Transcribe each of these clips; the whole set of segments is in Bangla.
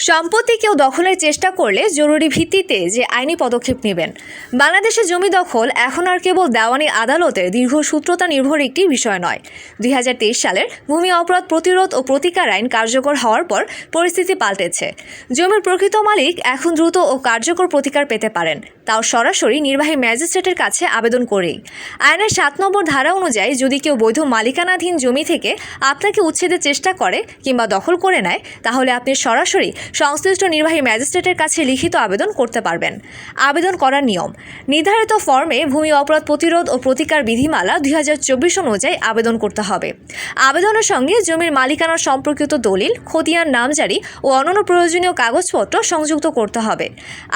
সম্পত্তি কেউ দখলের চেষ্টা করলে জরুরি ভিত্তিতে যে আইনি পদক্ষেপ নেবেন। বাংলাদেশে জমি দখল এখন আর কেবল দেওয়ানি আদালতের দীর্ঘসূত্রতা নির্ভর একটি বিষয় নয়। 2023 সালের ভূমি অপরাধ প্রতিরোধ ও প্রতিকার আইন কার্যকর হওয়ার পর পরিস্থিতি পাল্টেছে। জমির প্রকৃত মালিক এখন দ্রুত ও কার্যকর প্রতিকার পেতে পারেন, তাও সরাসরি নির্বাহী ম্যাজিস্ট্রেটের কাছে আবেদন করেই। আইনের 7 নম্বর ধারা অনুযায়ী যদি কেউ বৈধ মালিকানাধীন জমি থেকে আপনাকে উচ্ছেদের চেষ্টা করে কিংবা দখল করে নেয়, তাহলে আপনি সরাসরি সংশ্লিষ্ট নির্বাহী ম্যাজিস্ট্রেটের কাছে লিখিত আবেদন করতে পারবেন। আবেদন করার নিয়ম: নির্ধারিত ফর্মে ভূমি অপরাধ প্রতিরোধ ও প্রতিকার বিধিমালা 2024 অনুযায়ী আবেদন করতে হবে। আবেদনের সঙ্গে জমির মালিকানা সম্পর্কিত দলিল, খতিয়ান নামজারি ও অন্যান্য প্রয়োজনীয় কাগজপত্র সংযুক্ত করতে হবে।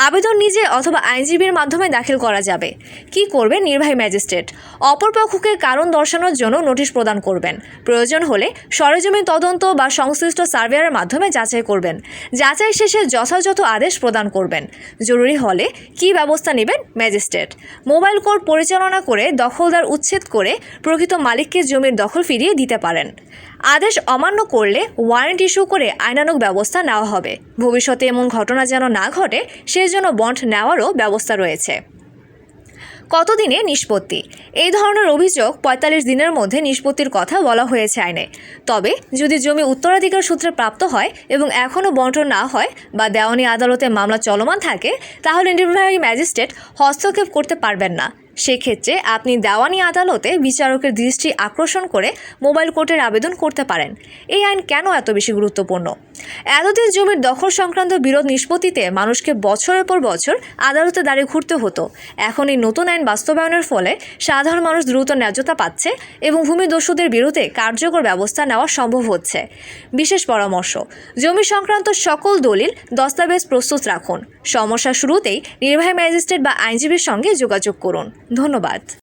আবেদন নিজে অথবা আইনজীবীর মাধ্যমে দাখিল করা যাবে। কি করবেন নির্বাহী ম্যাজিস্ট্রেট? অপরপক্ষকে কারণ দর্শানোর জন্য নোটিশ প্রদান করবেন। প্রয়োজন হলে সরেজমিন তদন্ত বা সংশ্লিষ্ট সার্ভেয়ারের মাধ্যমে যাচাই করবেন। যাচাই শেষে যথাযথ আদেশ প্রদান করবেন। জরুরি হলে কী ব্যবস্থা নেবেন ম্যাজিস্ট্রেট? মোবাইল কোর্ট পরিচালনা করে দখলদার উচ্ছেদ করে প্রকৃত মালিককে জমির দখল ফিরিয়ে দিতে পারেন। আদেশ অমান্য করলে ওয়ারেন্ট ইস্যু করে আইনানুগ ব্যবস্থা নেওয়া হবে। ভবিষ্যতে এমন ঘটনা যেন না ঘটে সেজন্য বন্ড নেওয়ারও ব্যবস্থা রয়েছে। কতদিনে নিষ্পত্তি? এই ধরনের অভিযোগ 45 দিনের মধ্যে নিষ্পত্তির কথা বলা হয়েছে আইনে। তবে যদি জমি উত্তরাধিকার সূত্রে প্রাপ্ত হয় এবং এখনও বন্টন না হয় বা দেওয়ানি আদালতে মামলা চলমান থাকে, তাহলে নির্বাহী ম্যাজিস্ট্রেট হস্তক্ষেপ করতে পারবেন না। সেক্ষেত্রে আপনি দেওয়ানি আদালতে বিচারকের দৃষ্টি আকর্ষণ করে মোবাইল কোর্টের আবেদন করতে পারেন। এই আইন কেন এত বেশি গুরুত্বপূর্ণ? এতদিন জমির দখল সংক্রান্ত বিরোধ নিষ্পত্তিতে মানুষকে বছরের পর বছর আদালতে দাঁড়িয়ে ঘুরতে হতো। এখন এই নতুন আইন বাস্তবায়নের ফলে সাধারণ মানুষ দ্রুত ন্যায্যতা পাচ্ছে এবং ভূমিদস্যুদের বিরুদ্ধে কার্যকর ব্যবস্থা নেওয়া সম্ভব হচ্ছে। বিশেষ পরামর্শ: জমি সংক্রান্ত সকল দলিল দস্তাবেজ প্রস্তুত রাখুন। সমস্যা শুরুতেই নির্বাহী ম্যাজিস্ট্রেট বা আইনজীবীর সঙ্গে যোগাযোগ করুন। ধন্যবাদ।